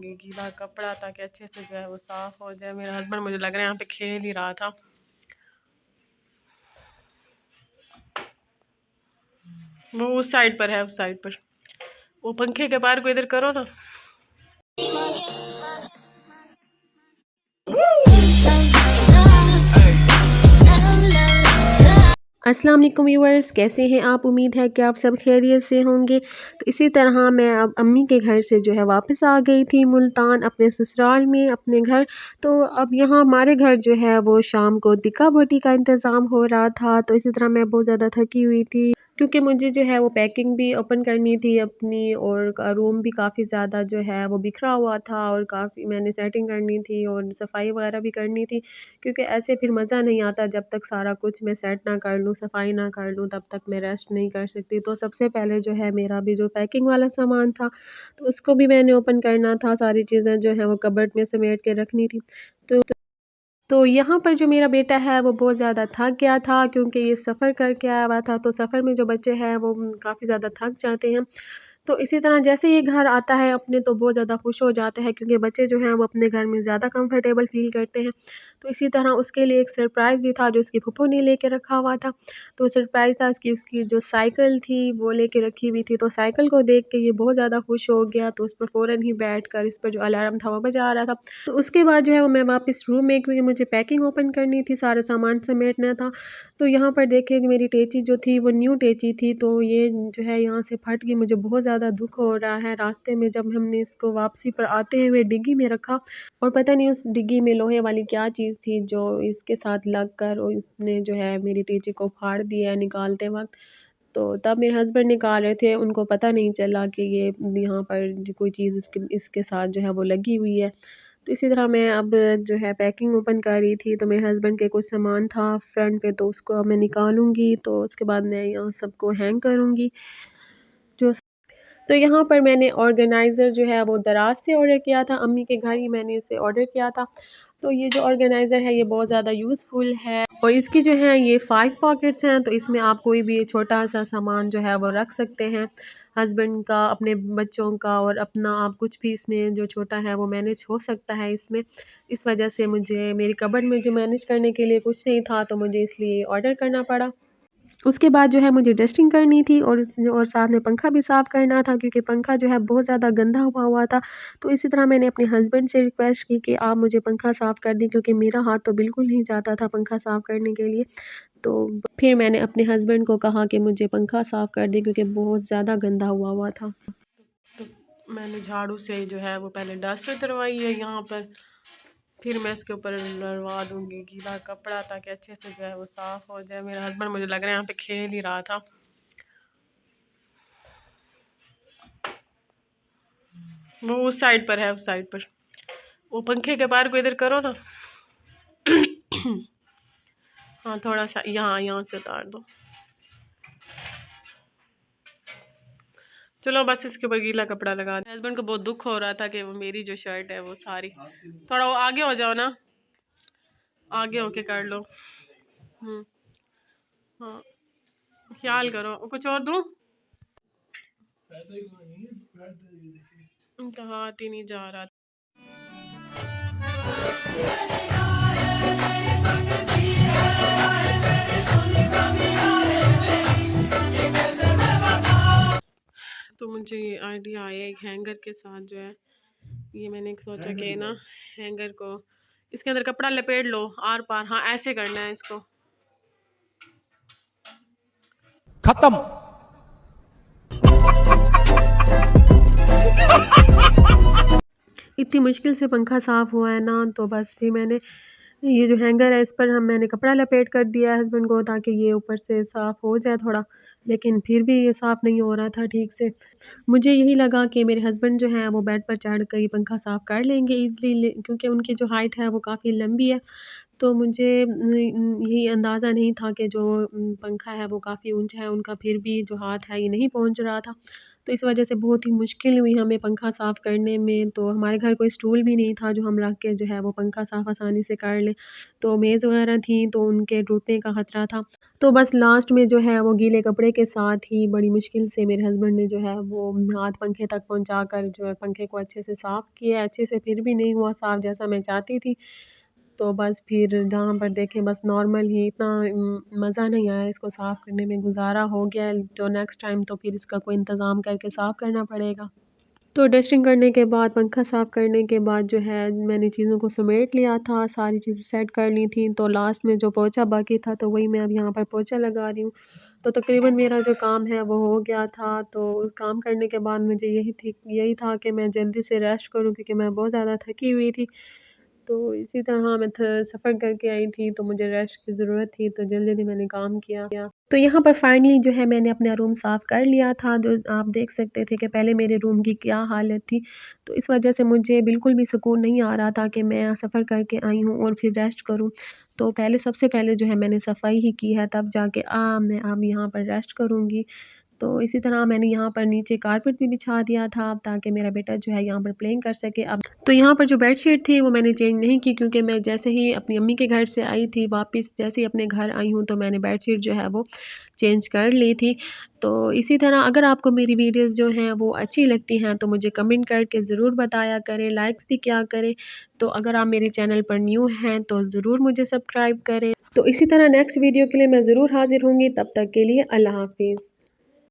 गीला कपड़ा ताकि अच्छे से जो है वो साफ हो जाए। मेरा हस्बैंड मुझे लग रहा है यहाँ पे खेल ही रहा था। वो उस साइड पर है, उस साइड पर। वो पंखे के पार को इधर करो ना। अस्सलाम वालेकुम व्यूअर्स, कैसे हैं आप? उम्मीद है कि आप सब खैरियत से होंगे। तो इसी तरह मैं अब अम्मी के घर से जो है वापस आ गई थी मुल्तान, अपने ससुराल में, अपने घर। तो अब यहाँ हमारे घर जो है वो शाम को तिक्का बोटी का इंतज़ाम हो रहा था। तो इसी तरह मैं बहुत ज़्यादा थकी हुई थी, क्योंकि मुझे जो है वो पैकिंग भी ओपन करनी थी अपनी, और रूम भी काफ़ी ज़्यादा जो है वो बिखरा हुआ था, और काफ़ी मैंने सेटिंग करनी थी और सफाई वगैरह भी करनी थी। क्योंकि ऐसे फिर मज़ा नहीं आता जब तक सारा कुछ मैं सेट ना कर लूँ, सफाई ना कर लूँ, तब तक मैं रेस्ट नहीं कर सकती। तो सबसे पहले जो है मेरा भी जो पैकिंग वाला सामान था, तो उसको भी मैंने ओपन करना था, सारी चीज़ें जो है वो कबर्ड में समेट के रखनी थी। तो यहाँ पर जो मेरा बेटा है वो बहुत ज़्यादा थक गया था, क्योंकि ये सफ़र करके आया हुआ था। तो सफ़र में जो बच्चे हैं वो काफ़ी ज़्यादा थक जाते हैं। तो इसी तरह जैसे ये घर आता है अपने, तो बहुत ज़्यादा खुश हो जाते हैं, क्योंकि बच्चे जो हैं वो अपने घर में ज़्यादा कंफर्टेबल फ़ील करते हैं। तो इसी तरह उसके लिए एक सरप्राइज़ भी था जो उसकी फूफो ने लेके रखा हुआ था। तो सरप्राइज़ था उसकी उसकी जो साइकिल थी वो लेके रखी हुई थी। तो साइकिल को देख के ये बहुत ज़्यादा खुश हो गया, तो उस पर फ़ौरन ही बैठकर इस पर जो अलार्म था वो बजा रहा था। तो उसके बाद जो है वो मैं वापस रूम में, क्योंकि मुझे पैकिंग ओपन करनी थी, सारा सामान समेटना था। तो यहाँ पर देखिए मेरी टेची जो थी वो न्यू टेची थी, तो ये जो है यहाँ से फट गई। मुझे बहुत ज़्यादा दुख हो रहा है। रास्ते में जब हमने इसको वापसी पर आते हुए डिग्गी में रखा, और पता नहीं उस डिग्गी में लोहे वाली क्या चीज़ थी जो इसके साथ लग कर और इसने जो है मेरी टेची को फाड़ दिया निकालते वक्त। तो तब मेरे हस्बैंड निकाल रहे थे, उनको पता नहीं चला कि ये यहाँ पर कोई चीज़ इसके इसके साथ जो है वो लगी हुई है। तो इसी तरह मैं अब जो है पैकिंग ओपन कर रही थी, तो मेरे हस्बैंड के कुछ सामान था फ्रंट पे, तो उसको अब मैं निकालूंगी। तो उसके बाद मैं यहाँ सबको हैंग करूँगी जो। तो यहाँ पर मैंने ऑर्गेनाइज़र जो है वो दराज से ऑर्डर किया था, अम्मी के घर ही मैंने इसे ऑर्डर किया था। तो ये जो ऑर्गेनाइज़र है ये बहुत ज़्यादा यूज़फुल है, और इसकी जो है ये 5 पॉकेट्स हैं। तो इसमें आप कोई भी छोटा सा सामान जो है वो रख सकते हैं, हस्बैंड का, अपने बच्चों का, और अपना आप कुछ भी इसमें जो छोटा है वो मैनेज हो सकता है इसमें। इस वजह से मुझे मेरी कबर्ड में जो मैनेज करने के लिए कुछ नहीं था, तो मुझे इसलिए ऑर्डर करना पड़ा। उसके बाद जो है मुझे डस्टिंग करनी थी, और साथ में पंखा भी साफ़ करना था, क्योंकि पंखा जो है बहुत ज़्यादा गंदा हुआ हुआ था। तो इसी तरह मैंने अपने हस्बैंड से रिक्वेस्ट की कि आप मुझे पंखा साफ़ कर दें, क्योंकि मेरा हाथ तो बिल्कुल नहीं जाता था पंखा साफ़ करने के लिए। तो फिर मैंने अपने हस्बैंड को कहा कि मुझे पंखा साफ़ कर दें, क्योंकि बहुत ज़्यादा गंदा हुआ हुआ था। तो मैंने झाड़ू से जो है वो पहले डस्ट उतरवाई है यहाँ पर, फिर मैं इसके ऊपर लड़वा दूंगी गीला कपड़ा ताकि अच्छे से जो है वो साफ़ हो जाए। मेरा हस्बैंड मुझे लग रहा है यहाँ पे खेल ही रहा था। वो उस साइड पर है, उस साइड पर। वो पंखे के पार को इधर करो ना। हाँ, थोड़ा सा यहाँ यहाँ से उतार दो। चलो बस इसके ऊपर गीला कपड़ा लगा दो। हस्बैंड को बहुत दुख हो रहा था कि वो मेरी जो शर्ट है वो सारी, थोड़ा वो आगे हो जाओ ना, आगे होके कर लो। हाँ, ख्याल करो। कुछ और दूँ? उनका हाथ ही नहीं जा रहा। तो मुझे ये आइडिया आया एक हैंगर के साथ जो है, ये मैंने सोचा कि ना हैंगर को इसके अंदर कपड़ा लपेट लो आर पार। हाँ, ऐसे करना है इसको। खत्म। इतनी मुश्किल से पंखा साफ़ हुआ है ना, तो बस फिर मैंने ये जो हैंगर है इस पर मैंने कपड़ा लपेट कर दिया है हस्बैंड को, ताकि ये ऊपर से साफ़ हो जाए थोड़ा। लेकिन फिर भी ये साफ़ नहीं हो रहा था ठीक से। मुझे यही लगा कि मेरे हस्बैंड जो हैं वो बेड पर चढ़ कर ये पंखा साफ़ कर लेंगे ईज़िली, क्योंकि उनकी जो हाइट है वो काफ़ी लंबी है। तो मुझे यही अंदाज़ा नहीं था कि जो पंखा है वो काफ़ी ऊंचा है उनका, फिर भी जो हाथ है ये नहीं पहुंच रहा था। तो इस वजह से बहुत ही मुश्किल हुई हमें पंखा साफ़ करने में। तो हमारे घर कोई स्टूल भी नहीं था जो हम रख के जो है वो पंखा साफ़ आसानी से कर लें। तो मेज़ वगैरह थी तो उनके टूटने का ख़तरा था। तो बस लास्ट में जो है वो गीले कपड़े के साथ ही बड़ी मुश्किल से मेरे हस्बैंड ने जो है वो हाथ पंखे तक पहुँचा कर जो है पंखे को अच्छे से साफ़ किया। अच्छे से फिर भी नहीं हुआ साफ़ जैसा मैं चाहती थी। तो बस फिर जहाँ पर देखें बस नॉर्मल ही इतना मज़ा नहीं आया इसको साफ़ करने में, गुज़ारा हो गया है। तो नेक्स्ट टाइम तो फिर इसका कोई इंतज़ाम करके साफ़ करना पड़ेगा। तो डस्टिंग करने के बाद, पंखा साफ़ करने के बाद जो है मैंने चीज़ों को समेट लिया था, सारी चीज़ें सेट कर ली थी। तो लास्ट में जो पोंछा बाकी था तो वही मैं अब यहाँ पर पोंछा लगा रही हूँ। तो तकरीबन मेरा जो काम है वो हो गया था। तो काम करने के बाद मुझे यही था कि मैं जल्दी से रेस्ट करूँ क्योंकि मैं बहुत ज़्यादा थकी हुई थी। तो इसी तरह मैं सफ़र करके आई थी तो मुझे रेस्ट की ज़रूरत थी तो जल्दी-जल्दी मैंने काम किया। तो यहाँ पर फाइनली जो है मैंने अपना रूम साफ़ कर लिया था। तो आप देख सकते थे कि पहले मेरे रूम की क्या हालत थी। तो इस वज़ह से मुझे बिल्कुल भी सुकून नहीं आ रहा था कि मैं सफ़र करके आई हूँ और फिर रेस्ट करूँ। तो सबसे पहले जो है मैंने सफाई ही की है तब जाके मैं अब यहाँ पर रेस्ट करूँगी। तो इसी तरह मैंने यहाँ पर नीचे कारपेट भी बिछा दिया था ताकि मेरा बेटा जो है यहाँ पर प्लेइंग कर सके। अब तो यहाँ पर जो बेडशीट थी वो मैंने चेंज नहीं की क्योंकि मैं जैसे ही अपनी अम्मी के घर से आई थी वापस जैसे ही अपने घर आई हूँ तो मैंने बेडशीट जो है वो चेंज कर ली थी। तो इसी तरह अगर आपको मेरी वीडियोज़ जो हैं वो अच्छी लगती हैं तो मुझे कमेंट करके ज़रूर बताया करें, लाइक्स भी किया करें। तो अगर आप मेरे चैनल पर न्यू हैं तो ज़रूर मुझे सब्सक्राइब करें। तो इसी तरह नेक्स्ट वीडियो के लिए मैं ज़रूर हाज़िर होंगी, तब तक के लिए अल्लाह हाफ़िज़।